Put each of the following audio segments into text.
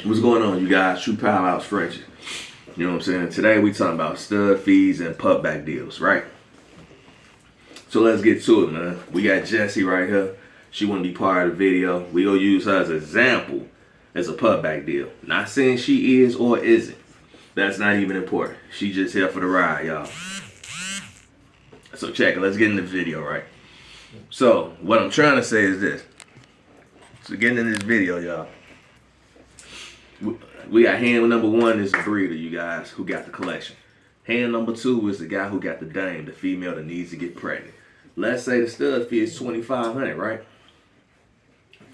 What's going on, you guys? True Powerhouse French. You know what I'm saying? Today we talking about stud fees and pup back deals, right? So let's get to it, man. We got Jessie right here. She want to be part of the video. We gonna use her as an example as a pup back deal. Not saying she is or isn't. That's not even important. She just here for the ride, y'all. So check it. Let's get in the video, right? So what I'm trying to say is this. So getting in this video, y'all. We got hand number one is the breeder, you guys, who got the collection. Hand number two is the guy who got the dame, the female that needs to get pregnant. Let's say the stud fee is $2,500, right?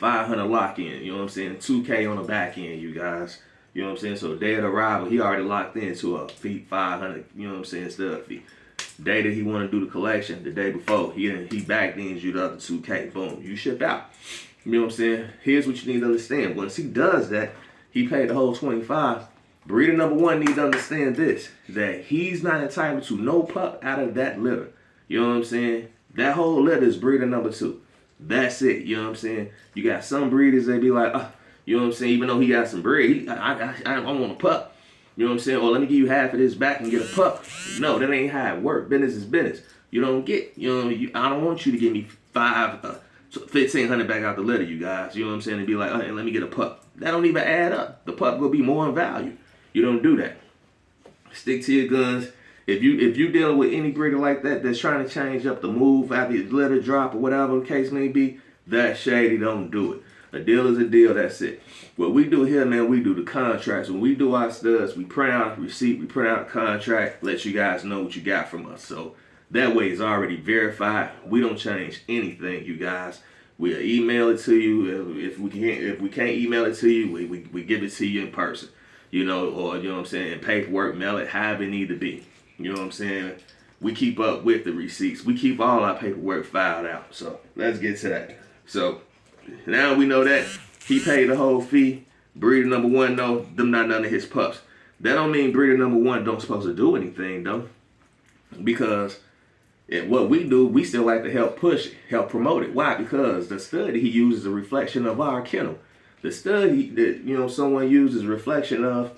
$500 lock in, you know what I'm saying? $2K on the back end, you guys. You know what I'm saying? So the day of the arrival, he already locked into a fee, $500, you know what I'm saying, stud fee. Day that he want to do the collection, the day before, he backed ends you the other $2K. Boom, you ship out. You know what I'm saying? Here's what you need to understand. Once he does that, he paid the whole 25. Breeder number one needs to understand this, that he's not entitled to no pup out of that litter. You know what I'm saying? That whole litter is breeder number two. That's it. You know what I'm saying? You got some breeders, they be like, you know what I'm saying? Even though he got some breed, I want a pup. You know what I'm saying? Or let me give you half of this back and get a pup. No, that ain't how it work. Business is business. You don't get, I don't want you to give me $1,500 back out the litter, you guys. You know what I'm saying? And be like, let me get a pup. That don't even add up. The pup will be more in value. You don't do that. Stick to your guns. If you dealing with any breeder like that that's trying to change up the move after his litter drop or whatever the case may be, that's shady. Don't do it. A deal is a deal. That's it. What we do here, man, we do the contracts. When we do our studs, we print out a receipt, we print out a contract, let you guys know what you got from us. So that way it's already verified. We don't change anything, you guys. We'll email it to you. If we can't email it to you, we give it to you in person. Or you know what I'm saying, in paperwork, mail it, however it need to be. You know what I'm saying? We keep up with the receipts. We keep all our paperwork filed out. So let's get to that. So now we know that he paid the whole fee. Breeder number one, no, them not none of his pups. That don't mean breeder number one don't supposed to do anything though. Because what we do, we still like to help push it, help promote it. Why? Because the stud he uses is a reflection of our kennel. The stud that someone uses a reflection of,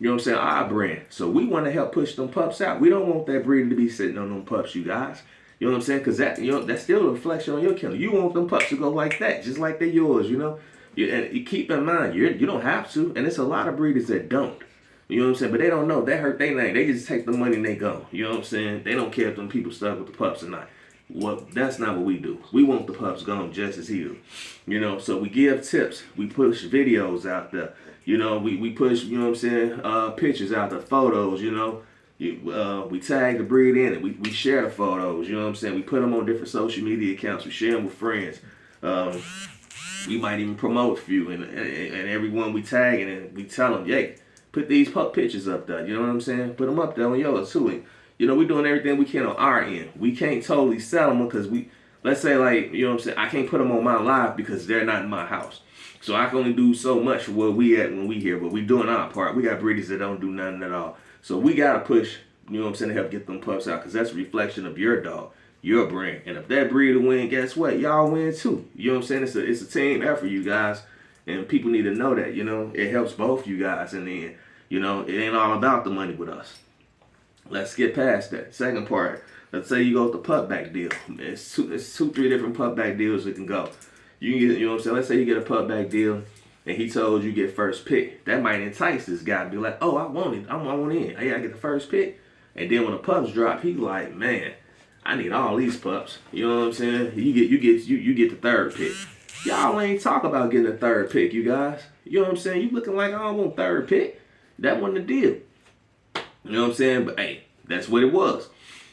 our brand. So we want to help push them pups out. We don't want that breeder to be sitting on them pups, you guys. You know what I'm saying? Because that's still a reflection on your kennel. You want them pups to go like that, just like they're yours, And you keep in mind, you don't have to, and it's a lot of breeders that don't. You know what I'm saying? But they don't know. That hurt their name. They just take the money and they go. You know what I'm saying? They don't care if them people stuck with the pups or not. Well, that's not what we do. We want the pups gone just as he do. So we give tips. We push videos out there. We push, pictures out there, photos, we tag the breed in it. We share the photos, you know what I'm saying? We put them on different social media accounts. We share them with friends. We might even promote a few. And everyone we tag and we tell them, hey, put these pup pictures up there. You know what I'm saying? Put them up there on yours too. And, we're doing everything we can on our end. We can't totally sell them because let's say like, you know what I'm saying? I can't put them on my live because they're not in my house. So I can only do so much for where we at when we here. But we doing our part. We got breeders that don't do nothing at all. So we got to push, you know what I'm saying, to help get them pups out because that's a reflection of your dog, your brand. And if that breeder win, guess what? Y'all win too. You know what I'm saying? It's a team effort, you guys. And people need to know that, It helps both you guys in the end. It ain't all about the money with us. Let's get past that. Second part, let's say you go with the pup back deal. It's two, three different pup back deals that can go. You can get, you know what I'm saying? Let's say you get a pup back deal and he told you get first pick. That might entice this guy to be like, oh, I want it. I want in. I gotta get the first pick. And then when the pups drop, he like, man, I need all these pups. You know what I'm saying? You get the third pick. Y'all ain't talk about getting a third pick, you guys. You know what I'm saying? You looking like I don't want third pick. That wasn't the deal. You know what I'm saying? But hey, that's what it was.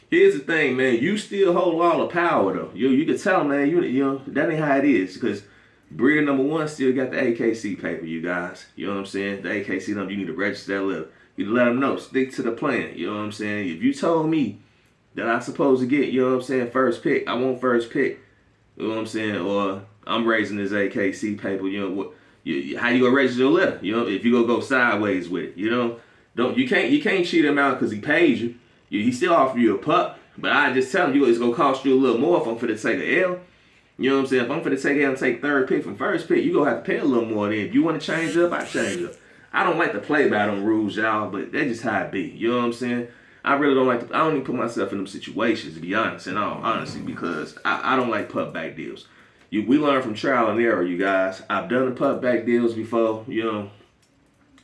Here's the thing, man. You still hold all the power, though. You can tell, man. That ain't how it is. Because breeder number one still got the AKC paper, you guys. You know what I'm saying? The AKC number, you need to register that letter. You let them know. Stick to the plan. You know what I'm saying? If you told me that I'm supposed to get, you know what I'm saying, first pick, I want first pick. You know what I'm saying? Or I'm raising this AKC paper. How you gonna register your letter? If you go sideways with it, you can't cheat him out because he paid you. He still offer you a pup, but I just tell him it's gonna cost you a little more if I'm finna take an L. You know what I'm saying? If I'm finna take L and take third pick from first pick, you gonna have to pay a little more. Then if you want to change up, I change up. I don't like to play by them rules, y'all, but that's just how it be. You know what I'm saying? I really don't like to, I don't even put myself in them situations, to be honest, in all honesty, because I don't like put back deals. We learn from trial and error, you guys. I've done the put back deals before, you know,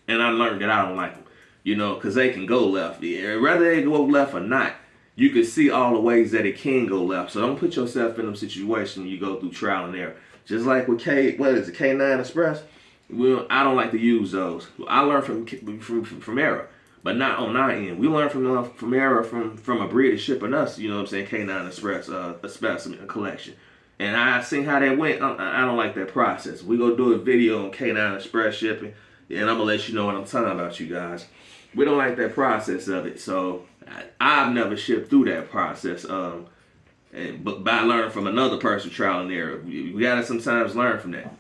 and I learned that I don't like them, you know, because they can go left. Yeah, whether they go left or not, you can see all the ways that it can go left. So don't put yourself in them situations you go through trial and error. Just like with K9 Express. Well, I don't like to use those. I learned from error, but not on our end. We learned from error from a breeder shipping us. You know what I'm saying? K9 Express, a specimen, a collection. And I seen how that went. I don't like that process. We gonna do a video on K9 Express shipping, and I'm gonna let you know what I'm talking about, you guys. We don't like that process of it, so I've never shipped through that process. But by learning from another person's trial and error, we gotta sometimes learn from that.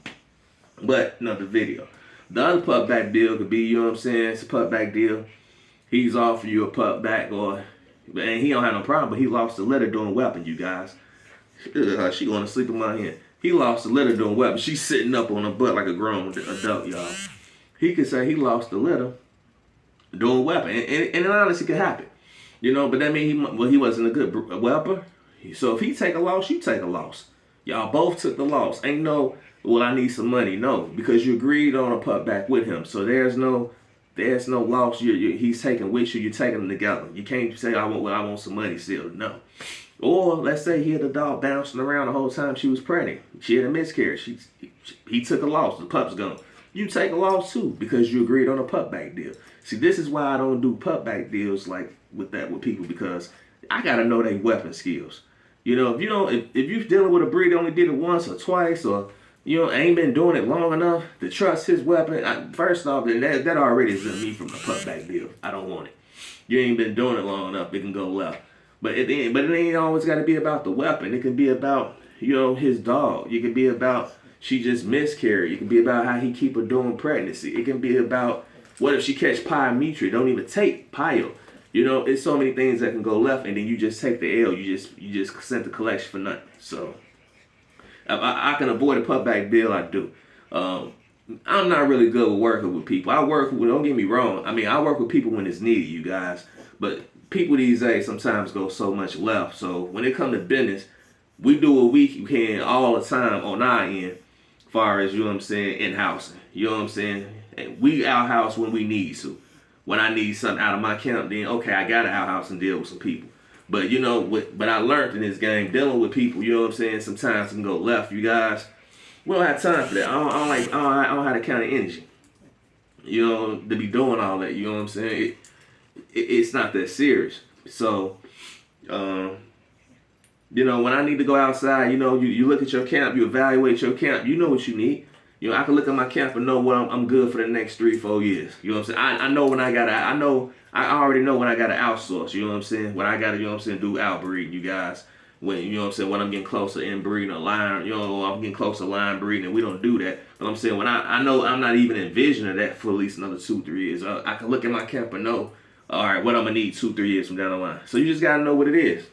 But another video. The other pup back deal could be, you know what I'm saying? It's a pup back deal. He's offering you a pup back, and he don't have no problem, but he lost the litter doing weapon, you guys. She going to sleep in my hand. He lost the litter doing weapon. She's sitting up on her butt like a grown adult, y'all. He could say he lost the litter doing weapon, and honestly, it could happen, you know. But that means he wasn't a good whelper. So if he take a loss, you take a loss. Y'all both took the loss. Ain't no, well, I need some money. No, because you agreed on a pup back with him. So there's no loss. He's taking with you. You're taking them together. You can't say I want some money still. No. Or let's say he had the dog bouncing around the whole time she was pregnant. She had a miscarriage. He took a loss. The pup's gone. You take a loss too because you agreed on a pup back deal. See, this is why I don't do pup back deals like with people, because I gotta know their weapon skills. You know, if you're dealing with a breed that only did it once or twice, or you know ain't been doing it long enough to trust his weapon, first off, that already is me from the pup back deal. I don't want it. You ain't been doing it long enough. It can go left. But it ain't always got to be about the weapon. It can be about, you know, his dog. It can be about she just miscarried. It can be about how he keep her during pregnancy. It can be about what if she catch pyometry, don't even take pyo. You know, it's so many things that can go left, and then you just take the L. You just sent the collection for nothing. So I can avoid a pup back deal. I do. I'm not really good with working with people. Don't get me wrong. I mean, I work with people when it's needed, you guys. But people these days sometimes go so much left. So when it comes to business, we do what we can all the time on our end, as far as, you know what I'm saying, in-house. You know what I'm saying? And we outhouse when we need to. When I need something out of my camp, then okay, I gotta outhouse and deal with some people. But you know, but I learned in this game, dealing with people, you know what I'm saying, sometimes it can go left. You guys, we don't have time for that. I don't have the kind of energy, you know, to be doing all that. You know what I'm saying? It's not that serious. So, you know, when I need to go outside, you know, you look at your camp, you evaluate your camp, you know what you need. You know, I can look at my camp and know what I'm good for the next 3-4 years. You know what I'm saying? I know when I already know when I gotta outsource. You know what I'm saying? When I gotta, you know what I'm saying, do outbreeding, you guys. When, you know what I'm saying, when I'm getting closer inbreeding or line, you know, I'm getting closer line breeding, and we don't do that. But I'm saying when I know I'm not even envisioning that for at least another 2-3 years. I can look at my camp and know, all right, what I'm gonna need 2-3 years from down the line. So you just gotta know what it is.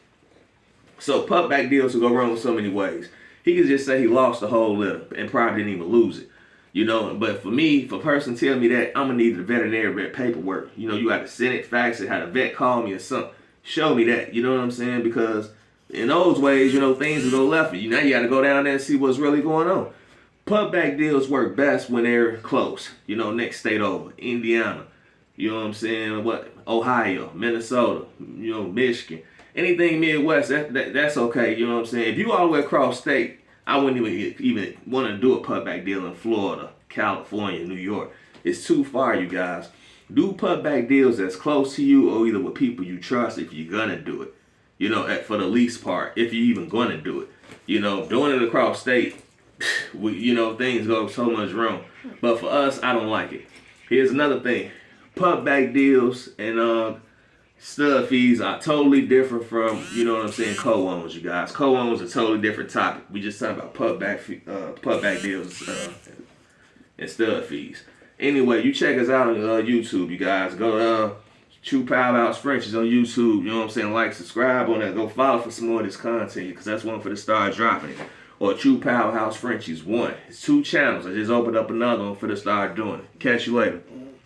So pup back deals will go wrong in so many ways. He could just say he lost the whole litter and probably didn't even lose it. You know, but for me, if a person tell me that, I'm gonna need the veterinary vet paperwork. You know, you got to send it, fax it, have the vet call me or something. Show me that, you know what I'm saying? Because in those ways, you know, things will go left. Now you got to go down there and see what's really going on. Pup back deals work best when they're close. You know, next state over, Indiana. You know what I'm saying? Ohio, Minnesota, you know, Michigan. Anything Midwest, that's okay. You know what I'm saying? If you all the way across state, I wouldn't even want to do a pup back deal in Florida, California, New York. It's too far, you guys. Do pup back deals that's close to you, or either with people you trust if you're gonna do it. You know, for the least part, if you're even gonna do it. You know, doing it across state, you know, things go so much wrong. But for us, I don't like it. Here's another thing. Pup back deals and stud fees are totally different from, you know what I'm saying, co-owns, you guys. Co-owns are a totally different topic. We just talking about pup back deals and stud fees. Anyway, you check us out on YouTube, you guys. Go True Powerhouse Frenchies on YouTube. You know what I'm saying? Like, subscribe on that. Go follow for some more of this content, because that's one for the start dropping it. Or True Powerhouse Frenchies 1. It's 2 channels. I just opened up another one for the start doing it. Catch you later.